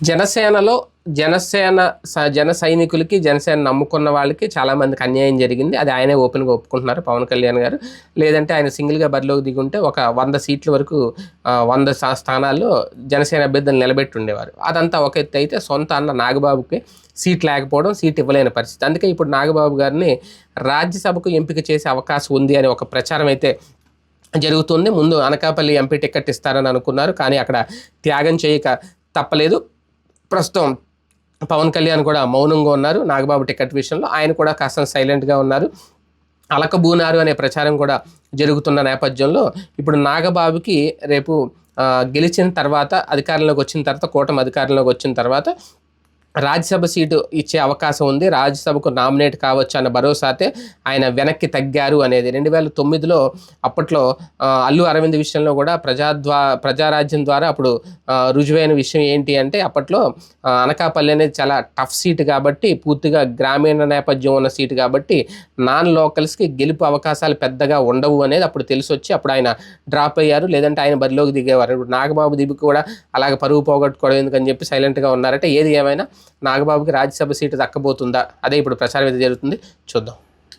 జనసేనలో జన సైనికులకి, జనసేన నమ్ముకున్న వాళ్ళకి చాలామందికి అన్యాయం జరిగింది. అది ఆయనే ఓపెన్గా ఒప్పుకుంటున్నారు పవన్ కళ్యాణ్ గారు. లేదంటే ఆయన సింగిల్గా బరిలోకి దిగుంటే ఒక 100 సీట్ల వరకు 100 స్థానాల్లో జనసేన అభ్యర్థులు నిలబెట్టి ఉండేవారు. అదంతా ఒక ఎత్తు అయితే, సొంత అన్న నాగబాబుకి సీట్ లేకపోవడం, సీట్ ఇవ్వలేని పరిస్థితి. అందుకే ఇప్పుడు నాగబాబు గారిని రాజ్యసభకు ఎంపిక చేసే అవకాశం ఉంది అనే ఒక ప్రచారం అయితే జరుగుతుంది. ముందు అనకాపల్లి ఎంపీ టికెట్ ఇస్తారని అనుకున్నారు, కానీ అక్కడ త్యాగం చేయక తప్పలేదు. ప్రస్తుతం పవన్ కళ్యాణ్ కూడా మౌనంగా ఉన్నారు నాగబాబు టికెట్ విషయంలో. ఆయన కూడా కాస్త సైలెంట్గా ఉన్నారు. అలకబూనారు అనే ప్రచారం కూడా జరుగుతున్న నేపథ్యంలో ఇప్పుడు నాగబాబుకి రేపు గెలిచిన తర్వాత, అధికారంలోకి వచ్చిన తర్వాత, కూటమి అధికారంలోకి వచ్చిన తర్వాత రాజ్యసభ సీటు ఇచ్చే అవకాశం ఉంది, రాజ్యసభకు నామినేట్ కావచ్చు అన్న భరోసాతే ఆయన వెనక్కి తగ్గారు అనేది. 2009లో అప్పట్లో అల్లు అరవింద్ విషయంలో కూడా ప్రజారాజ్యం ద్వారా అప్పుడు రుజువైన విషయం ఏంటి అంటే, అప్పట్లో అనకాపల్లి అనేది చాలా టఫ్ సీటు కాబట్టి, పూర్తిగా గ్రామీణ నేపథ్యం ఉన్న సీటు కాబట్టి నాన్ లోకల్స్కి గెలుపు అవకాశాలు పెద్దగా ఉండవు అనేది అప్పుడు తెలిసి వచ్చి అప్పుడు ఆయన డ్రాప్ అయ్యారు, లేదంటే ఆయన బరిలోకి దిగేవారు. ఇప్పుడు నాగబాబు దిగి కూడా అలాగే పరువు పోగొట్టుకోవడం ఎందుకని చెప్పి సైలెంట్గా ఉన్నారంటే, ఏది ఏమైనా నాగబాబుకి రాజ్యసభ సీటు దక్కబోతుందా, అదే ఇప్పుడు ప్రచారం అయితే జరుగుతుంది. చూద్దాం.